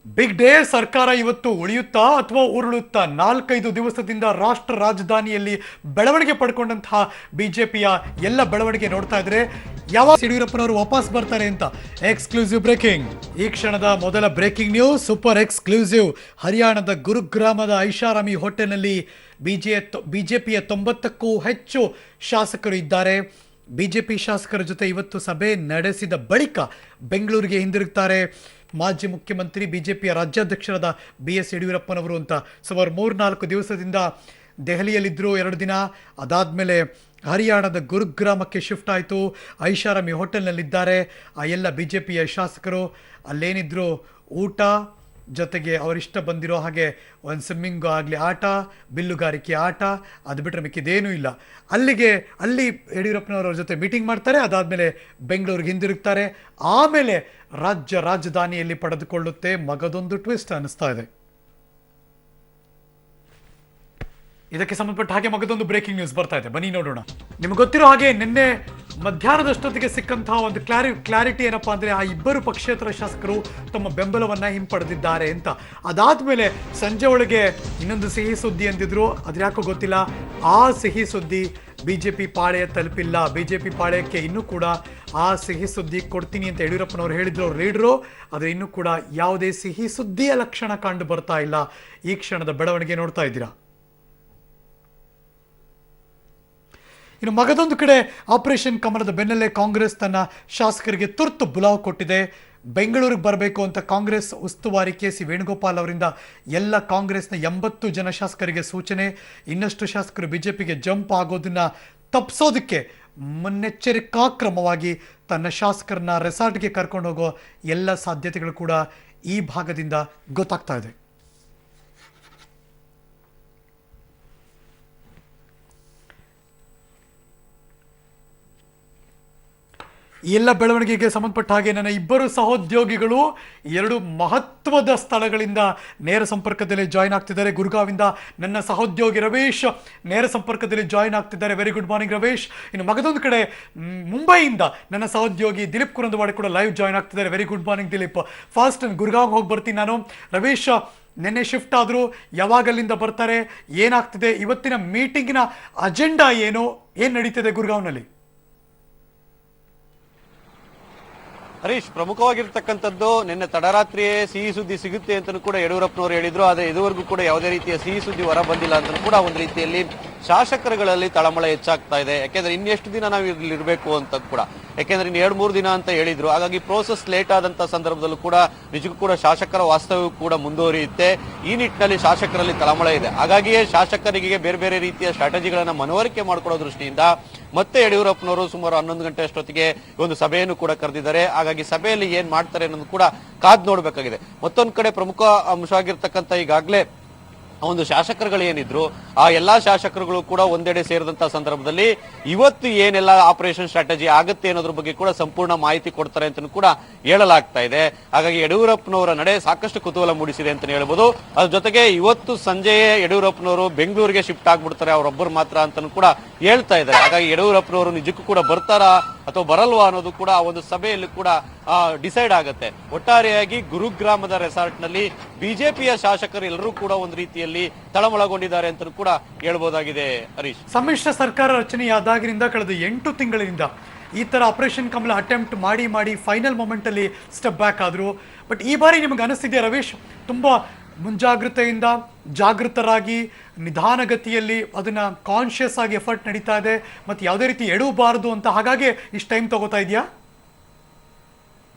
Big day ಸರ್ಕಾರ ಇವತ್ತು ಉಳಿಯುತ್ತಾ ಅಥವಾ ಉರುಳುತ್ತಾ 4-5 ದಿವಸದಿಂದ ರಾಷ್ಟ್ರ ರಾಜಧಾನಿಯಲ್ಲಿ ಬೆಳವಣಿಗೆ ಪಡ್ಕೊಂಡಂತಹ ಬಿಜೆಪಿಯ ಎಲ್ಲ ಬೆಳವಣಿಗೆ ನೋಡ್ತಾ ಇದ್ರೆ ಯಾವಾಗ ಯಡಿಯೂರಪ್ಪನವರು ವಾಪಸ್ ಬರ್ತಾರೆ ಅಂತ ಎಕ್ಸ್ಕ್ಲೂಸಿವ್ ಬ್ರೇಕಿಂಗ್. ಈ ಕ್ಷಣದ ಮೊದಲ ಬ್ರೇಕಿಂಗ್ ನ್ಯೂಸ್, ಸೂಪರ್ ಎಕ್ಸ್ಕ್ಲೂಸಿವ್. ಹರಿಯಾಣದ ಗುರುಗ್ರಾಮದ ಐಷಾರಾಮಿ ಹೋಟೆಲ್ನಲ್ಲಿ ಬಿಜೆಪಿಯ 90ಕ್ಕೂ ಹೆಚ್ಚು ಶಾಸಕರು ಇದ್ದಾರೆ. ಬಿಜೆಪಿ ಶಾಸಕರ ಜೊತೆ ಇವತ್ತು ಸಭೆ ನಡೆಸಿದ ಬಳಿಕ ಬೆಂಗಳೂರಿಗೆ ಹಿಂದಿರುಗ್ತಾರೆ ಮಾಜಿ ಮುಖ್ಯಮಂತ್ರಿ ಬಿಜೆಪಿಯ ರಾಜ್ಯಾಧ್ಯಕ್ಷರಾದ BS ಯಡಿಯೂರಪ್ಪನವರು ಅಂತ. ಸುಮಾರು 3-4 ದಿವಸದಿಂದ ದೆಹಲಿಯಲ್ಲಿದ್ದರು 2 ದಿನ. ಅದಾದಮೇಲೆ ಹರಿಯಾಣದ ಗುರುಗ್ರಾಮಕ್ಕೆ ಶಿಫ್ಟ್ ಆಯಿತು. ಐಷಾರಾಮಿ ಹೋಟೆಲ್ನಲ್ಲಿದ್ದಾರೆ ಆ ಎಲ್ಲ ಬಿಜೆಪಿಯ ಶಾಸಕರು. ಅಲ್ಲೇನಿದ್ರು ಊಟ ಜೊತೆಗೆ ಅವರಿಷ್ಟ ಬಂದಿರೋ ಹಾಗೆ ಒಂದು ಸ್ವಿಮ್ಮಿಂಗ್ ಆಗಲಿ ಆಟ, ಬಿಲ್ಲುಗಾರಿಕೆ ಆಟ, ಅದು ಬಿಟ್ಟರೆ ಮಿಕ್ಕಿದೇನೂ ಇಲ್ಲ. ಅಲ್ಲಿ ಯಡಿಯೂರಪ್ಪನವರ ಜೊತೆ ಮೀಟಿಂಗ್ ಮಾಡ್ತಾರೆ. ಅದಾದಮೇಲೆ ಬೆಂಗಳೂರಿಗೆ ಹಿಂದಿರುಗ್ತಾರೆ. ಆಮೇಲೆ ರಾಜಧಾನಿಯಲ್ಲಿ ಪಡೆದುಕೊಳ್ಳುತ್ತೆ ಮಗದೊಂದು ಟ್ವಿಸ್ಟ್ ಅನ್ನಿಸ್ತಾ ಇದೆ. ಇದಕ್ಕೆ ಸಂಬಂಧಪಟ್ಟ ಹಾಗೆ ಮಗದೊಂದು ಬ್ರೇಕಿಂಗ್ ನ್ಯೂಸ್ ಬರ್ತಾ ಇದೆ, ಬನ್ನಿ ನೋಡೋಣ. ನಿಮ್ಗೆ ಗೊತ್ತಿರೋ ಹಾಗೆ ನಿನ್ನೆ ಮಧ್ಯಾಹ್ನದಷ್ಟೊತ್ತಿಗೆ ಸಿಕ್ಕಂತಹ ಒಂದು ಕ್ಲಾರಿಟಿ ಏನಪ್ಪಾ ಅಂದ್ರೆ, ಆ ಇಬ್ಬರು ಪಕ್ಷೇತರ ಶಾಸಕರು ತಮ್ಮ ಬೆಂಬಲವನ್ನ ಹಿಂಪಡೆದಿದ್ದಾರೆ ಅಂತ. ಅದಾದ್ಮೇಲೆ ಸಂಜೆ ಒಳಗೆ ಇನ್ನೊಂದು ಸಿಹಿ ಸುದ್ದಿ ಅಂದಿದ್ರು, ಅದ್ಯಾಕೋ ಗೊತ್ತಿಲ್ಲ. ಆ ಸಿಹಿ ಸುದ್ದಿ ಬಿಜೆಪಿ ಪಾಳೆಯ ತಲುಪಿಲ್ಲ. ಬಿಜೆಪಿ ಪಾಳೆಯಕ್ಕೆ ಇನ್ನೂ ಕೂಡ ಆ ಸಿಹಿ ಸುದ್ದಿ ಕೊಡ್ತೀನಿ ಅಂತ ಯಡಿಯೂರಪ್ಪನವರು ಹೇಳಿದ್ರು, ಅವ್ರು ಲೀಡ್ರು. ಆದರೆ ಇನ್ನೂ ಕೂಡ ಯಾವುದೇ ಸಿಹಿ ಸುದ್ದಿಯ ಲಕ್ಷಣ ಕಂಡು ಬರ್ತಾ ಇಲ್ಲ. ಈ ಕ್ಷಣದ ಬೆಳವಣಿಗೆ ನೋಡ್ತಾ ಇದ್ದೀರಾ. ಇನ್ನು ಮಗದೊಂದು ಕಡೆ ಆಪರೇಷನ್ ಕಮಲದ ಬೆನ್ನಲ್ಲೇ ಕಾಂಗ್ರೆಸ್ ತನ್ನ ಶಾಸಕರಿಗೆ ತುರ್ತು ಬುಲಾವ್ ಕೊಟ್ಟಿದೆ. ಬೆಂಗಳೂರಿಗೆ ಬರಬೇಕು ಅಂತ ಕಾಂಗ್ರೆಸ್ ಉಸ್ತುವಾರಿ KC ವೇಣುಗೋಪಾಲ್ ಅವರಿಂದ ಎಲ್ಲ ಕಾಂಗ್ರೆಸ್ನ 80 ಜನ ಶಾಸಕರಿಗೆ ಸೂಚನೆ. ಇನ್ನಷ್ಟು ಶಾಸಕರು ಬಿಜೆಪಿಗೆ ಜಂಪ್ ಆಗೋದನ್ನ ತಪ್ಪಿಸೋದಕ್ಕೆ ಮುನ್ನೆಚ್ಚರಿಕಾ ಕ್ರಮವಾಗಿ ತನ್ನ ಶಾಸಕರನ್ನ ರೆಸಾರ್ಟ್ಗೆ ಕರ್ಕೊಂಡು ಹೋಗೋ ಎಲ್ಲ ಸಾಧ್ಯತೆಗಳು ಕೂಡ ಈ ಭಾಗದಿಂದ ಗೊತ್ತಾಗ್ತಾ ಇದೆ. ಈ ಎಲ್ಲ ಬೆಳವಣಿಗೆಗೆ ಸಂಬಂಧಪಟ್ಟ ಹಾಗೆ ನನ್ನ ಇಬ್ಬರು ಸಹೋದ್ಯೋಗಿಗಳು 2 ಮಹತ್ವದ ಸ್ಥಳಗಳಿಂದ ನೇರ ಸಂಪರ್ಕದಲ್ಲಿ ಜಾಯಿನ್ ಆಗ್ತಿದ್ದಾರೆ. ಗುರುಗಾವಿಂದ ನನ್ನ ಸಹೋದ್ಯೋಗಿ ರವೇಶ್ ನೇರ ಸಂಪರ್ಕದಲ್ಲಿ ಜಾಯಿನ್ ಆಗ್ತಿದ್ದಾರೆ. Very good morning Ravesh. ಇನ್ನು ಮಗದೊಂದು ಕಡೆ ಮುಂಬೈಯಿಂದ ನನ್ನ ಸಹೋದ್ಯೋಗಿ ದಿಲೀಪ್ ಕುರಂದವಾಡಿ ಕೂಡ ಲೈವ್ ಜಾಯಿನ್ ಆಗ್ತಿದ್ದಾರೆ. Very good morning Dilip. Fast Gurgaon ಹೋಗಿ ಬರ್ತೀನಿ ನಾನು. ರವೇಶ್ ನಿನ್ನೆ ಶಿಫ್ಟ್ ಆದರೂ ಯಾವಾಗಲ್ಲಿಂದ ಬರ್ತಾರೆ, ಏನಾಗ್ತಿದೆ, ಇವತ್ತಿನ ಮೀಟಿಂಗಿನ ಅಜೆಂಡಾ ಏನು ನಡೀತಿದೆ ಗುರುಗಾವ್ನಲ್ಲಿ? ಹರೀಶ್, ಪ್ರಮುಖವಾಗಿರ್ತಕ್ಕಂಥದ್ದು ನಿನ್ನೆ ತಡರಾತ್ರಿಯೇ ಸಿಹಿ ಸುದ್ದಿ ಸಿಗುತ್ತೆ ಅಂತಲೂ ಕೂಡ ಯಡಿಯೂರಪ್ಪನವರು ಹೇಳಿದ್ರು. ಆದರೆ ಇದುವರೆಗೂ ಕೂಡ ಯಾವುದೇ ರೀತಿಯ ಸಿಹಿ ಸುದ್ದಿ ಹೊರ ಬಂದಿಲ್ಲ ಅಂತಲೂ ಕೂಡ ಒಂದು ರೀತಿಯಲ್ಲಿ ಶಾಸಕರುಗಳಲ್ಲಿ ತಳಮಳ ಹೆಚ್ಚಾಗ್ತಾ ಇದೆ. ಯಾಕೆಂದ್ರೆ ಇನ್ನೆಷ್ಟು ದಿನ ನಾವು ಇಲ್ಲಿ ಇರಬೇಕು ಅಂತ ಕೂಡ, ಯಾಕೆಂದ್ರೆ ಇನ್ನು 2-3 ದಿನ ಅಂತ ಹೇಳಿದ್ರು. ಹಾಗಾಗಿ ಪ್ರೋಸೆಸ್ ಲೇಟ್ ಆದಂತ ಸಂದರ್ಭದಲ್ಲೂ ಕೂಡ ನಿಜಕ್ಕೂ ಕೂಡ ಶಾಸಕರ ವಾಸ್ತವ್ಯ ಕೂಡ ಮುಂದುವರಿಯುತ್ತೆ. ಈ ನಿಟ್ಟಿನಲ್ಲಿ ಶಾಸಕರಲ್ಲಿ ತಳಮಳ ಇದೆ. ಹಾಗಾಗಿಯೇ ಶಾಸಕರಿಗೆ ಬೇರೆ ಬೇರೆ ರೀತಿಯ ಸ್ಟ್ರಾಟಜಿಗಳನ್ನ ಮನವರಿಕೆ ಮಾಡಿಕೊಡೋ ದೃಷ್ಟಿಯಿಂದ ಮತ್ತೆ ಯಡಿಯೂರಪ್ಪನವರು ಸುಮಾರು 11 ಗಂಟೆ ಅಷ್ಟೊತ್ತಿಗೆ ಒಂದು ಸಭೆಯನ್ನು ಕೂಡ ಕರೆದಿದ್ದಾರೆ. ಹಾಗಾಗಿ ಸಭೆಯಲ್ಲಿ ಏನ್ ಮಾಡ್ತಾರೆ ಅನ್ನೋದು ಕೂಡ ಕಾದ್ ನೋಡ್ಬೇಕಾಗಿದೆ. ಮತ್ತೊಂದು ಕಡೆ ಪ್ರಮುಖ ಅಂಶ ಆಗಿರ್ತಕ್ಕಂಥ ಈಗಾಗಲೇ ಒಂದು ಶಾಸಕರುಗಳು ಏನಿದ್ರು ಆ ಎಲ್ಲಾ ಶಾಸಕರುಗಳು ಕೂಡ ಒಂದೆಡೆ ಸೇರಿದಂತ ಸಂದರ್ಭದಲ್ಲಿ ಇವತ್ತು ಏನೆಲ್ಲ ಆಪರೇಷನ್ ಸ್ಟ್ರಾಟಜಿ ಆಗುತ್ತೆ ಅನ್ನೋದ್ರ ಬಗ್ಗೆ ಕೂಡ ಸಂಪೂರ್ಣ ಮಾಹಿತಿ ಕೊಡ್ತಾರೆ ಅಂತ ಕೂಡ ಹೇಳಲಾಗ್ತಾ ಇದೆ. ಹಾಗಾಗಿ ಯಡಿಯೂರಪ್ಪನವರ ನಡೆ ಸಾಕಷ್ಟು ಕುತೂಹಲ ಮೂಡಿಸಿದೆ ಅಂತ ಹೇಳ್ಬೋದು. ಅದ್ರ ಜೊತೆಗೆ ಇವತ್ತು ಸಂಜೆಯೇ ಯಡಿಯೂರಪ್ಪನವರು ಬೆಂಗಳೂರಿಗೆ ಶಿಫ್ಟ್ ಆಗ್ಬಿಡ್ತಾರೆ ಅವರೊಬ್ಬರು ಮಾತ್ರ ಅಂತ ಕೂಡ ಹೇಳ್ತಾ ಇದ್ದಾರೆ. ಹಾಗಾಗಿ ಯಡಿಯೂರಪ್ಪನವರು ನಿಜಕ್ಕೂ ಕೂಡ ಬರ್ತಾರಾ ಅಥವಾ ಬರಲ್ವಾ ಅನ್ನೋದು ಕೂಡ ಆ ಒಂದು ಸಭೆಯಲ್ಲಿ ಕೂಡ ಡಿಸೈಡ್ ಆಗುತ್ತೆ. ಒಟ್ಟಾರೆಯಾಗಿ ಗುರುಗ್ರಾಮದ ರೆಸಾರ್ಟ್ ನಲ್ಲಿ ಬಿಜೆಪಿಯ ಶಾಸಕರು ಎಲ್ಲರೂ ಕೂಡ ಒಂದು ರೀತಿಯಲ್ಲಿ ತಳಮಳಗೊಂಡಿದ್ದಾರೆ ಅಂತ ಕೂಡ ಹೇಳ್ಬೋದಾಗಿದೆ. ಹರೀಶ್, ಸಮ್ಮಿಶ್ರ ಸರ್ಕಾರ ರಚನೆಯಾದಾಗಿನಿಂದ ಕಳೆದ 8 ತಿಂಗಳಿಂದ ಈ ತರ ಆಪರೇಷನ್ ಕಮಲ ಅಟೆಂಪ್ಟ್ ಮಾಡಿ ಫೈನಲ್ ಮೊಮೆಂಟ್ ಅಲ್ಲಿ ಸ್ಟೆಪ್ ಬ್ಯಾಕ್ ಆದ್ರು. ಬಟ್ ಈ ಬಾರಿ ನಿಮಗೆ ಅನಿಸ್ತಿದೆ ರವೇಶ್, ತುಂಬಾ ಮುಂಜಾಗ್ರತೆಯಿಂದ ಜಾಗೃತರಾಗಿ ನಿಧಾನಗತಿಯಲ್ಲಿ ಅದನ್ನ ಕಾನ್ಶಿಯಸ್ ಆಗಿ ಎಫರ್ಟ್ ನಡೀತಾ ಇದೆ, ಮತ್ತೆ ಯಾವುದೇ ರೀತಿ ಎಡವಬಾರದು ಅಂತ, ಹಾಗಾಗಿ ಇಷ್ಟು ಟೈಮ್ ತಗೋತಾ ಇದೆಯಾ?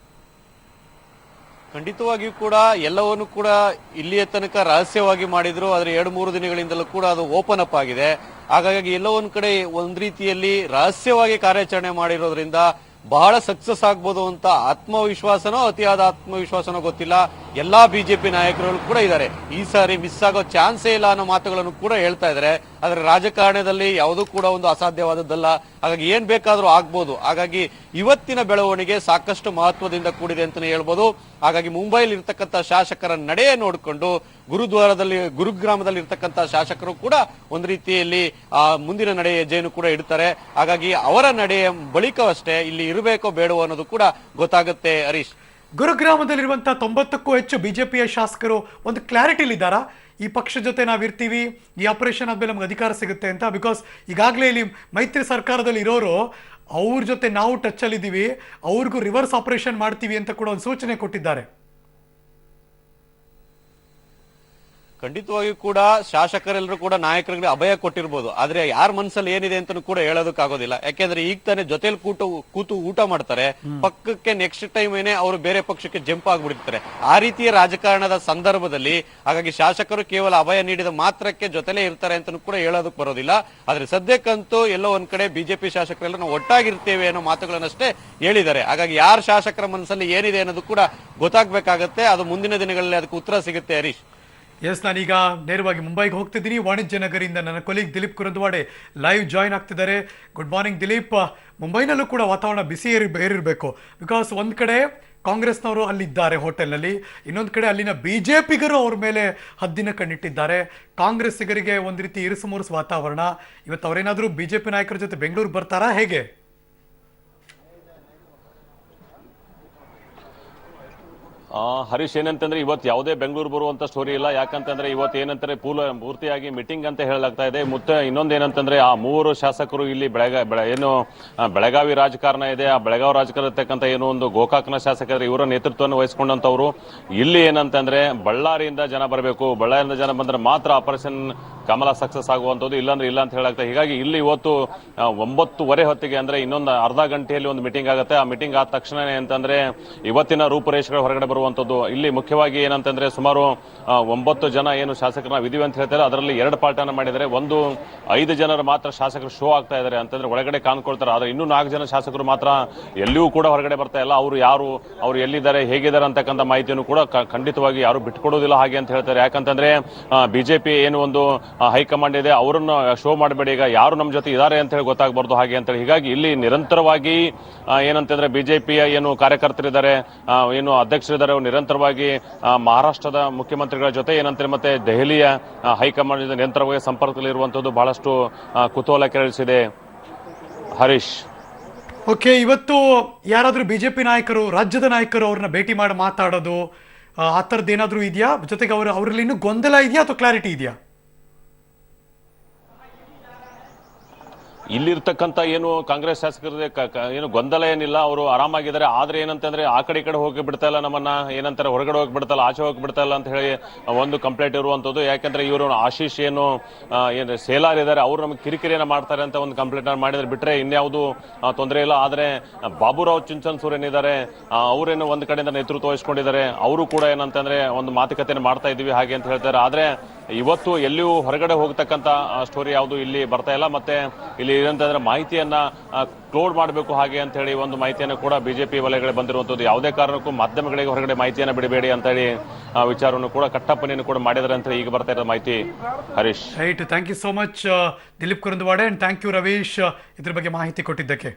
ಖಂಡಿತವಾಗಿಯೂ ಕೂಡ ಎಲ್ಲವನ್ನು ಕೂಡ ಇಲ್ಲಿಯ ತನಕ ರಹಸ್ಯವಾಗಿ ಮಾಡಿದ್ರು. ಆದ್ರೆ 2-3 ದಿನಗಳಿಂದಲೂ ಕೂಡ ಅದು ಓಪನ್ ಅಪ್ ಆಗಿದೆ. ಹಾಗಾಗಿ ಎಲ್ಲೋ ಒಂದ್ ಕಡೆ ಒಂದ್ ರೀತಿಯಲ್ಲಿ ರಹಸ್ಯವಾಗಿ ಕಾರ್ಯಾಚರಣೆ ಮಾಡಿರೋದ್ರಿಂದ ಬಹಳ ಸಕ್ಸಸ್ ಆಗ್ಬೋದು ಅಂತ ಆತ್ಮವಿಶ್ವಾಸನೋ ಅತಿಯಾದ ಆತ್ಮವಿಶ್ವಾಸನೋ ಗೊತ್ತಿಲ್ಲ, ಎಲ್ಲಾ ಬಿಜೆಪಿ ನಾಯಕರು ಕೂಡ ಇದ್ದಾರೆ. ಈ ಸಾರಿ ಮಿಸ್ ಆಗೋ ಚಾನ್ಸೇ ಇಲ್ಲ ಅನ್ನೋ ಮಾತುಗಳನ್ನು ಕೂಡ ಹೇಳ್ತಾ ಇದ್ದಾರೆ. ಆದ್ರೆ ರಾಜಕಾರಣದಲ್ಲಿ ಯಾವುದೂ ಕೂಡ ಒಂದು ಅಸಾಧ್ಯವಾದದ್ದಲ್ಲ. ಹಾಗಾಗಿ ಏನ್ ಬೇಕಾದ್ರೂ ಆಗ್ಬೋದು. ಹಾಗಾಗಿ ಇವತ್ತಿನ ಬೆಳವಣಿಗೆ ಸಾಕಷ್ಟು ಮಹತ್ವದಿಂದ ಕೂಡಿದೆ ಅಂತಾನೆ ಹೇಳ್ಬೋದು. ಹಾಗಾಗಿ ಮುಂಬೈಲಿ ಇರ್ತಕ್ಕಂಥ ಶಾಸಕರ ನಡೆಯ ನೋಡಿಕೊಂಡು ಗುರುಗ್ರಾಮದಲ್ಲಿ ಇರ್ತಕ್ಕಂಥ ಶಾಸಕರು ಕೂಡ ಒಂದು ರೀತಿಯಲ್ಲಿ ಮುಂದಿನ ನಡೆ ಹೆಜ್ಜೆಯನ್ನು ಕೂಡ ಇಡ್ತಾರೆ. ಹಾಗಾಗಿ ಅವರ ನಡೆಯ ಬಳಿಕವಷ್ಟೇ ಇಲ್ಲಿ ಇರಬೇಕೋ ಬೇಡವೋ ಅನ್ನೋದು ಕೂಡ ಗೊತ್ತಾಗುತ್ತೆ. ಹರೀಶ್, ಗುರುಗ್ರಾಮದಲ್ಲಿರುವಂತಹ 90ಕ್ಕೂ ಹೆಚ್ಚು ಬಿಜೆಪಿಯ ಶಾಸಕರು ಒಂದು ಕ್ಲಾರಿಟಿಲಿದ್ದಾರಾ, ಈ ಪಕ್ಷ ಜೊತೆ ನಾವಿರ್ತೀವಿ, ಈ ಆಪರೇಷನ್ ಆದ್ಮೇಲೆ ನಮ್ಗೆ ಅಧಿಕಾರ ಸಿಗುತ್ತೆ ಅಂತ? ಬಿಕಾಸ್ ಈಗಾಗಲೇ ಇಲ್ಲಿ ಮೈತ್ರಿ ಸರ್ಕಾರದಲ್ಲಿ ಇರೋರು ಅವ್ರ ಜೊತೆ ನಾವು ಟಚ್ ಅಲ್ಲಿದ್ದೀವಿ, ಅವ್ರಿಗೂ ರಿವರ್ಸ್ ಆಪರೇಷನ್ ಮಾಡ್ತೀವಿ ಅಂತ ಕೂಡ ಒಂದು ಸೂಚನೆ ಕೊಟ್ಟಿದ್ದಾರೆ. ಖಂಡಿತವಾಗಿಯೂ ಕೂಡ ಶಾಸಕರೆಲ್ಲರೂ ಕೂಡ ನಾಯಕರಿಗೆ ಅಭಯ ಕೊಟ್ಟಿರ್ಬೋದು, ಆದ್ರೆ ಯಾರ ಮನಸ್ಸಲ್ಲಿ ಏನಿದೆ ಅಂತ ಕೂಡ ಹೇಳೋದಕ್ಕಾಗೋದಿಲ್ಲ. ಯಾಕೆಂದ್ರೆ ಈಗ ತಾನೇ ಜೊತೆಲಿ ಕೂತು ಊಟ ಮಾಡ್ತಾರೆ, ಪಕ್ಕಕ್ಕೆ ನೆಕ್ಸ್ಟ್ ಟೈಮ್ ಏನೇ ಅವರು ಬೇರೆ ಪಕ್ಷಕ್ಕೆ ಜಂಪ್ ಆಗ್ಬಿಡ್ತಾರೆ. ಆ ರೀತಿಯ ರಾಜಕಾರಣದ ಸಂದರ್ಭದಲ್ಲಿ ಹಾಗಾಗಿ ಶಾಸಕರು ಕೇವಲ ಅಭಯ ನೀಡಿದ ಮಾತ್ರಕ್ಕೆ ಜೊತೆಲೇ ಇರ್ತಾರೆ ಅಂತ ಕೂಡ ಹೇಳೋದಕ್ಕೆ ಬರೋದಿಲ್ಲ. ಆದ್ರೆ ಸದ್ಯಕ್ಕಂತೂ ಎಲ್ಲೋ ಒಂದ್ ಕಡೆ ಬಿಜೆಪಿ ಶಾಸಕರೆಲ್ಲ ನಾವು ಒಟ್ಟಾಗಿರ್ತೇವೆ ಅನ್ನೋ ಮಾತುಗಳನ್ನಷ್ಟೇ ಹೇಳಿದ್ದಾರೆ. ಹಾಗಾಗಿ ಯಾರ ಶಾಸಕರ ಮನಸ್ಸಲ್ಲಿ ಏನಿದೆ ಅನ್ನೋದು ಕೂಡ ಗೊತ್ತಾಗ್ಬೇಕಾಗತ್ತೆ. ಅದು ಮುಂದಿನ ದಿನಗಳಲ್ಲಿ ಅದಕ್ಕೆ ಉತ್ತರ ಸಿಗುತ್ತೆ. ಹರೀಶ್, ಎಸ್, ನಾನೀಗ ನೇರವಾಗಿ ಮುಂಬೈಗೆ ಹೋಗ್ತಿದ್ದೀನಿ. ವಾಣಿಜ್ಯ ನಗರಿಂದ ನನ್ನ colleague Dilip Kurandwade live join ಆಗ್ತಿದ್ದಾರೆ. Good morning Dilip. ಮುಂಬೈನಲ್ಲೂ ಕೂಡ ವಾತಾವರಣ ಬಿಸಿ ಏರಿರಬೇಕು. ಬಿಕಾಸ್ ಒಂದು ಕಡೆ ಕಾಂಗ್ರೆಸ್ನವರು ಅಲ್ಲಿದ್ದಾರೆ ಹೋಟೆಲ್ನಲ್ಲಿ, ಇನ್ನೊಂದು ಕಡೆ ಅಲ್ಲಿನ ಬಿಜೆಪಿಗರು ಅವ್ರ ಮೇಲೆ ಹದ್ದಿನ ಕಣ್ಣಿಟ್ಟಿದ್ದಾರೆ. ಕಾಂಗ್ರೆಸ್ಸಿಗರಿಗೆ ಒಂದು ರೀತಿ ಇರುಸುಮುರುಸು ವಾತಾವರಣ. ಇವತ್ತು ಅವರೇನಾದರೂ ಬಿಜೆಪಿ ನಾಯಕರ ಜೊತೆ ಬೆಂಗಳೂರು ಬರ್ತಾರಾ, ಹೇಗೆ? ಹರೀಶ್, ಏನಂತಂದ್ರೆ ಇವತ್ತು ಯಾವುದೇ ಬೆಂಗಳೂರು ಬರುವಂತ ಸ್ಟೋರಿ ಇಲ್ಲ. ಯಾಕಂತಂದ್ರೆ ಇವತ್ತು ಏನಂತಾರೆ ಪೂರ್ತಿಯಾಗಿ ಮೀಟಿಂಗ್ ಅಂತ ಹೇಳಲಾಗ್ತಾ ಇದೆ. ಮತ್ತೆ ಇನ್ನೊಂದು ಏನಂತಂದ್ರೆ ಆ ಮೂವರು ಶಾಸಕರು ಇಲ್ಲಿ ಬೆಳಗಾವಿ ರಾಜಕಾರಣ ಇದೆ, ಆ ಬೆಳಗಾವಿ ರಾಜಕಾರಣ ಇರ್ತಕ್ಕಂಥ ಏನೋ ಒಂದು ಗೋಕಾಕ್ನ ಶಾಸಕರು ಇವರ ನೇತೃತ್ವವನ್ನು ವಹಿಸಿಕೊಂಡಂತವ್ರು. ಇಲ್ಲಿ ಏನಂತಂದ್ರೆ ಬಳ್ಳಾರಿಯಿಂದ ಜನ ಬರಬೇಕು, ಬಳ್ಳಾರಿಯಿಂದ ಜನ ಬಂದ್ರೆ ಮಾತ್ರ ಆಪರೇಷನ್ ಕಮಲ ಸಕ್ಸಸ್ ಆಗುವಂಥದ್ದು, ಇಲ್ಲಾಂದ್ರೆ ಇಲ್ಲ ಅಂತ ಹೇಳಾಗ್ತದೆ. ಹೀಗಾಗಿ ಇಲ್ಲಿ ಇವತ್ತು 9:30 ಹೊತ್ತಿಗೆ ಅಂದ್ರೆ ಇನ್ನೊಂದು ಅರ್ಧ ಗಂಟೆಯಲ್ಲಿ ಒಂದು ಮೀಟಿಂಗ್ ಆಗುತ್ತೆ. ಆ ಮೀಟಿಂಗ್ ಆದ ತಕ್ಷಣನೇ ಅಂತಂದ್ರೆ ಇವತ್ತಿನ ರೂಪುರೇಷೆಗಳು ಹೊರಗಡೆ ಬರುವಂತದ್ದು. ಇಲ್ಲಿ ಮುಖ್ಯವಾಗಿ ಏನಂತಂದ್ರೆ ಸುಮಾರು 9 ಜನ ಏನು ಶಾಸಕರನ್ನ ವಿಧಿವಿ ಅಂತ ಹೇಳ್ತಾರೆ, ಅದರಲ್ಲಿ 2 ಪಾರ್ಟ್ ಅನ್ನ ಮಾಡಿದರೆ. ಒಂದು 5 ಜನರು ಮಾತ್ರ ಶಾಸಕರು ಶೋ ಆಗ್ತಾ ಇದ್ದಾರೆ ಅಂತಂದ್ರೆ ಒಳಗಡೆ ಕಾಣ್ಕೊಳ್ತಾರೆ. ಆದ್ರೆ ಇನ್ನೂ 4 ಜನ ಶಾಸಕರು ಮಾತ್ರ ಎಲ್ಲಿಯೂ ಕೂಡ ಹೊರಗಡೆ ಬರ್ತಾ ಇಲ್ಲ. ಅವ್ರು ಎಲ್ಲಿದ್ದಾರೆ, ಹೇಗಿದ್ದಾರೆ ಅಂತಕ್ಕಂಥ ಮಾಹಿತಿಯನ್ನು ಕೂಡ ಖಂಡಿತವಾಗಿ ಯಾರು ಬಿಟ್ಕೊಡೋದಿಲ್ಲ ಹಾಗೆ ಅಂತ ಹೇಳ್ತಾರೆ. ಯಾಕಂತಂದ್ರೆ ಬಿಜೆಪಿ ಏನು ಒಂದು ಹೈಕಮಾಂಡ್ ಇದೆ, ಅವರನ್ನು ಶೋ ಮಾಡಬೇಡಿ, ಈಗ ಯಾರು ನಮ್ಮ ಜೊತೆ ಇದ್ದಾರೆ ಅಂತ ಹೇಳಿ ಗೊತ್ತಾಗಬಾರ್ದು ಹಾಗೆ ಅಂತೇಳಿ. ಹೀಗಾಗಿ ಇಲ್ಲಿ ನಿರಂತರವಾಗಿ ಏನಂತಂದ್ರೆ ಬಿಜೆಪಿಯ ಏನು ಕಾರ್ಯಕರ್ತರಿದ್ದಾರೆ, ಏನು ಅಧ್ಯಕ್ಷರಿದ್ದಾರೆ, ನಿರಂತರವಾಗಿ ಮಹಾರಾಷ್ಟ್ರದ ಮುಖ್ಯಮಂತ್ರಿಗಳ ಜೊತೆ ಏನಂತಾರೆ ಮತ್ತೆ ದೆಹಲಿಯ ಹೈಕಮಾಂಡ್ ಜೊತೆ ನಿರಂತರವಾಗಿ ಸಂಪರ್ಕದಲ್ಲಿರುವಂತದ್ದು ಬಹಳಷ್ಟು ಕುತೂಹಲ ಕೆರಳಿಸಿದೆ. ಹರೀಶ್, ಓಕೆ, ಇವತ್ತು ಯಾರಾದರೂ ಬಿಜೆಪಿ ನಾಯಕರು, ರಾಜ್ಯದ ನಾಯಕರು ಅವ್ರನ್ನ ಭೇಟಿ ಮಾಡಿ ಮಾತಾಡೋದು ಆ ಥರದ್ದು ಏನಾದರೂ ಇದೆಯಾ? ಜೊತೆಗೆ ಅವರಲ್ಲಿ ಇನ್ನೂ ಗೊಂದಲ ಇದೆಯಾ ಅಥವಾ ಕ್ಲಾರಿಟಿ ಇದೆಯಾ? ಇಲ್ಲಿರ್ತಕ್ಕಂಥ ಏನು ಕಾಂಗ್ರೆಸ್ ಶಾಸಕರಿಗೆ ಏನು ಗೊಂದಲ ಏನಿಲ್ಲ, ಅವರು ಆರಾಮಾಗಿದ್ದಾರೆ. ಆದ್ರೆ ಏನಂತಂದ್ರೆ ಆ ಕಡೆ ಈ ಕಡೆ ಹೋಗಿ ಬಿಡ್ತಾ ಇಲ್ಲ, ನಮ್ಮನ್ನ ಏನಂತಾರೆ ಹೊರಗಡೆ ಹೋಗಿ ಬಿಡ್ತಾ ಇಲ್ಲ, ಆಚೆ ಹೋಗಿ ಬಿಡ್ತಾ ಇಲ್ಲ ಅಂತ ಹೇಳಿ ಒಂದು ಕಂಪ್ಲೇಂಟ್ ಇರುವಂತದ್ದು. ಯಾಕಂದ್ರೆ ಇವರು ಆಶೀಶ್ ಏನು ಸೇಲಾರ್ ಇದ್ದಾರೆ, ಅವ್ರು ನಮಗೆ ಕಿರಿಕಿರಿಯನ್ನ ಮಾಡ್ತಾರೆ ಅಂತ ಒಂದು ಕಂಪ್ಲೇಂಟ್ ಮಾಡಿದ್ರೆ ಬಿಟ್ರೆ ಇನ್ಯಾವುದು ತೊಂದರೆ ಇಲ್ಲ. ಆದ್ರೆ ಬಾಬುರಾವ್ ಚಿಂಚನ್ಸೂರ್ ಏನಿದ್ದಾರೆ, ಅವರೇನು ಒಂದ್ ಕಡೆಯಿಂದ ನೇತೃತ್ವ ವಹಿಸ್ಕೊಂಡಿದ್ದಾರೆ. ಅವರು ಕೂಡ ಏನಂತಂದ್ರೆ ಒಂದು ಮಾತುಕತೆಯನ್ನು ಮಾಡ್ತಾ ಇದೀವಿ ಹಾಗೆ ಅಂತ ಹೇಳ್ತಾರೆ. ಆದ್ರೆ ಇವತ್ತು ಎಲ್ಲಿಯೂ ಹೊರಗಡೆ ಹೋಗ್ತಕ್ಕಂಥ ಸ್ಟೋರಿ ಯಾವುದು ಇಲ್ಲಿ ಬರ್ತಾ ಇಲ್ಲ. ಮತ್ತೆ ಇಲ್ಲಿ ಏನಂತಂದ್ರೆ ಮಾಹಿತಿಯನ್ನ ಕ್ಲೋಡ್ ಮಾಡಬೇಕು ಹಾಗೆ ಅಂತ ಹೇಳಿ ಒಂದು ಮಾಹಿತಿಯನ್ನು ಕೂಡ ಬಿಜೆಪಿ ವಲಯಗಳಿಗೆ ಬಂದಿರುವಂತದ್ದು. ಯಾವುದೇ ಕಾರಣಕ್ಕೂ ಮಾಧ್ಯಮಗಳಿಗೆ ಹೊರಗಡೆ ಮಾಹಿತಿಯನ್ನು ಬಿಡಬೇಡಿ ಅಂತ ಹೇಳಿ ವಿಚಾರವನ್ನು ಕೂಡ ಕಟ್ಟಪ್ಪನೆಯನ್ನು ಕೂಡ ಮಾಡಿದ್ದಾರೆ ಅಂತ ಈಗ ಬರ್ತಾ ಇರೋ ಮಾಹಿತಿ. Harish, right, thank you so much Dilip Kurandwade, and thank you Ravish ಇದ್ರ ಬಗ್ಗೆ ಮಾಹಿತಿ ಕೊಟ್ಟಿದ್ದಕ್ಕೆ.